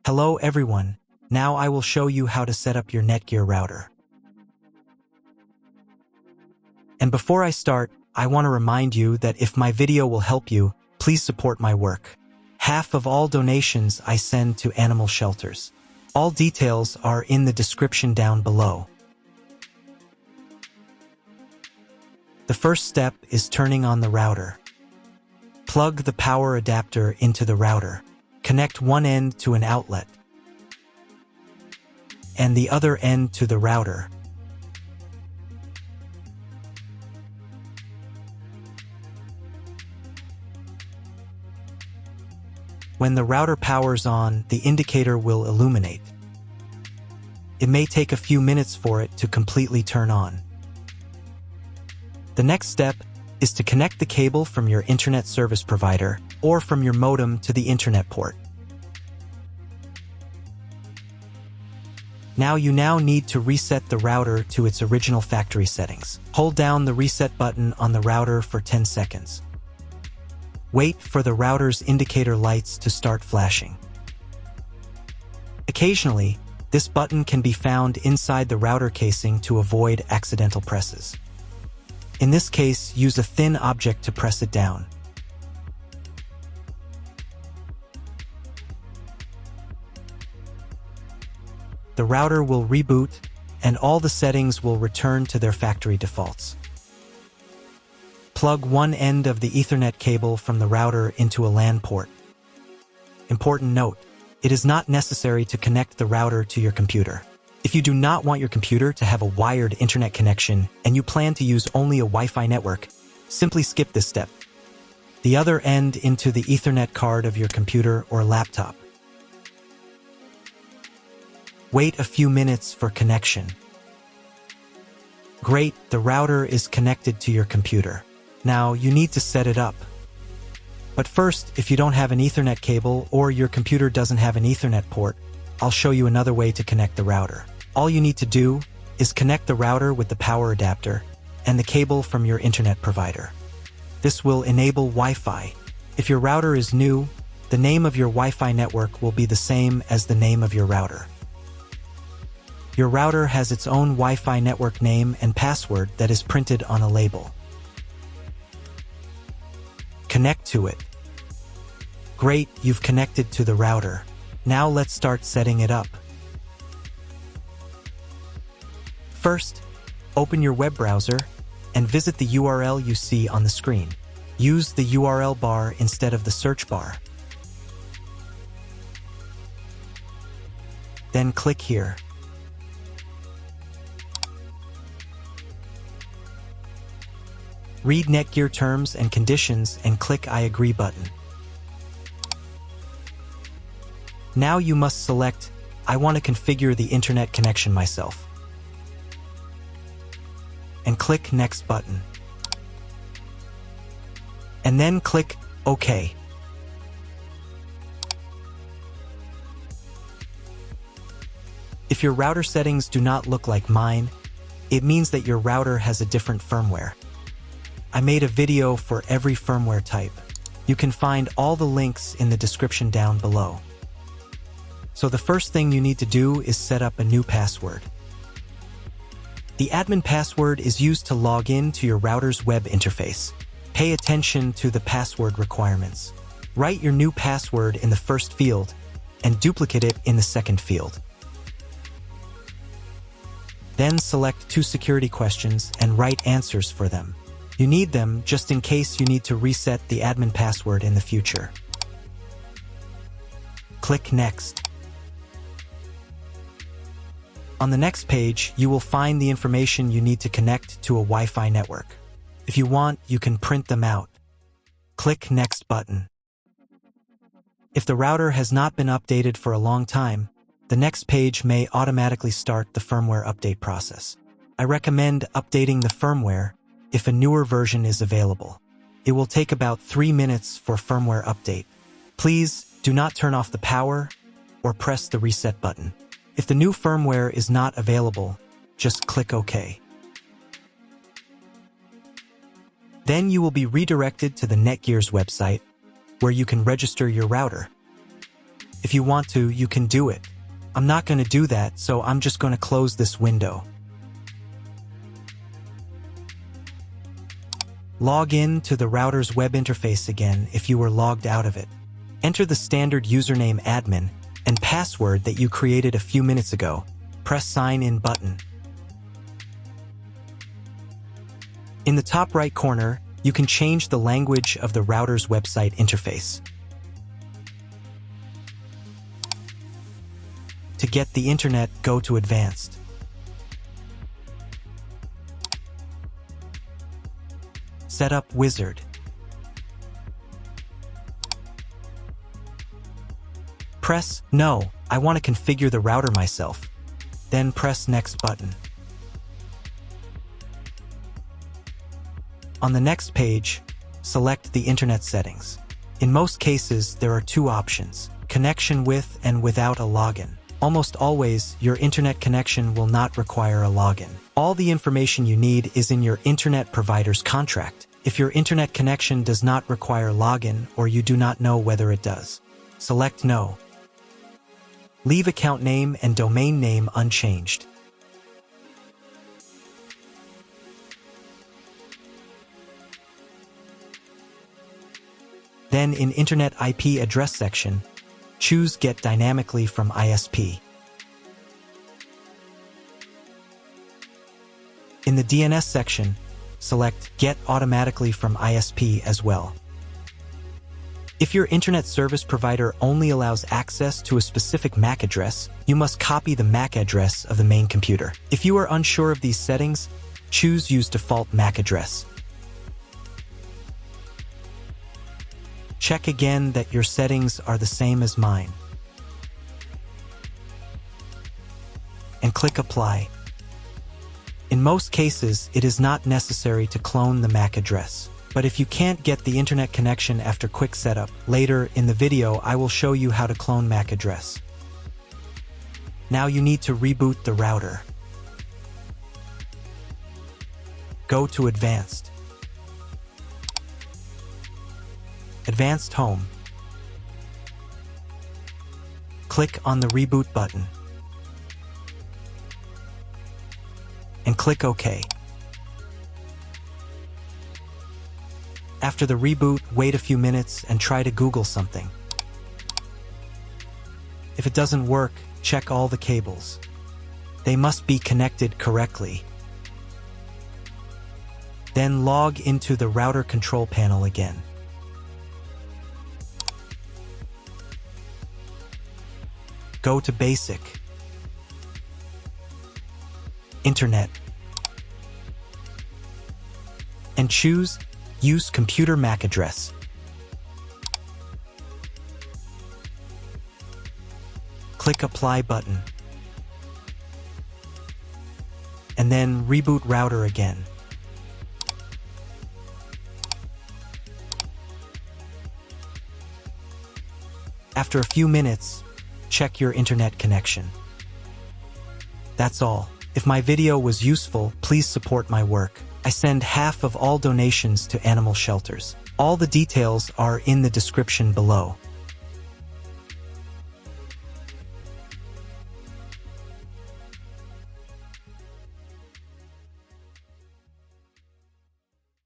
Hello everyone, now I will show you how to set up your NETGEAR router. And before I start, I want to remind you that if my video will help you, please support my work. Half of all donations I send to animal shelters. All details are in the description down below. The first step is turning on the router. Plug the power adapter into the router. Connect one end to an outlet and the other end to the router. When the router powers on, the indicator will illuminate. It may take a few minutes for it to completely turn on. The next step is to connect the cable from your internet service provider or from your modem to the internet port. Now you need to reset the router to its original factory settings. Hold down the reset button on the router for 10 seconds. Wait for the router's indicator lights to start flashing. Occasionally, this button can be found inside the router casing to avoid accidental presses. In this case, use a thin object to press it down. The router will reboot, and all the settings will return to their factory defaults. Plug one end of the Ethernet cable from the router into a LAN port. Important note, it is not necessary to connect the router to your computer. If you do not want your computer to have a wired internet connection and you plan to use only a Wi-Fi network, simply skip this step. The other end into the Ethernet card of your computer or laptop. Wait a few minutes for connection. Great, the router is connected to your computer. Now you need to set it up. But first, if you don't have an Ethernet cable or your computer doesn't have an Ethernet port, I'll show you another way to connect the router. All you need to do is connect the router with the power adapter and the cable from your internet provider. This will enable Wi-Fi. If your router is new, the name of your Wi-Fi network will be the same as the name of your router. Your router has its own Wi-Fi network name and password that is printed on a label. Connect to it. Great, you've connected to the router. Now let's start setting it up. First, open your web browser and visit the URL you see on the screen. Use the URL bar instead of the search bar. Then click here. Read NETGEAR terms and conditions and click I agree button. Now you must select I want to configure the internet connection myself. And click Next button. And then click OK. If your router settings do not look like mine, it means that your router has a different firmware. I made a video for every firmware type. You can find all the links in the description down below. So the first thing you need to do is set up a new password. The admin password is used to log in to your router's web interface. Pay attention to the password requirements. Write your new password in the first field and duplicate it in the second field. Then select 2 security questions and write answers for them. You need them just in case you need to reset the admin password in the future. Click Next. On the next page, you will find the information you need to connect to a Wi-Fi network. If you want, you can print them out. Click Next button. If the router has not been updated for a long time, the next page may automatically start the firmware update process. I recommend updating the firmware if a newer version is available. It will take about 3 minutes for firmware update. Please do not turn off the power or press the reset button. If the new firmware is not available, just click OK. Then you will be redirected to the NETGEAR's website, where you can register your router. If you want to, you can do it. I'm not going to do that, so I'm just going to close this window. Log in to the router's web interface again if you were logged out of it. Enter the standard username admin and password that you created a few minutes ago. Press Sign In button. In the top right corner, you can change the language of the router's website interface. To get the internet, go to Advanced. Setup Wizard. Press No, I want to configure the router myself. Then press Next button. On the next page, select the internet settings. In most cases, there are two options: connection with and without a login. Almost always, your internet connection will not require a login. All the information you need is in your internet provider's contract. If your internet connection does not require login or you do not know whether it does, select No. Leave account name and domain name unchanged. Then in Internet IP address section, choose Get Dynamically from ISP. In the DNS section, select Get Automatically from ISP as well. If your internet service provider only allows access to a specific MAC address, you must copy the MAC address of the main computer. If you are unsure of these settings, choose Use Default MAC Address. Check again that your settings are the same as mine. And click Apply. In most cases, it is not necessary to clone the MAC address. But if you can't get the internet connection after quick setup, later in the video I will show you how to clone MAC address. Now you need to reboot the router. Go to Advanced. Advanced Home. Click on the Reboot button. And click OK. After the reboot, wait a few minutes and try to Google something. If it doesn't work, check all the cables. They must be connected correctly. Then log into the router control panel again. Go to Basic, Internet, and choose Use Computer MAC Address. Click Apply button. And then reboot router again. After a few minutes, check your internet connection. That's all. If my video was useful, please support my work. I send half of all donations to animal shelters. All the details are in the description below.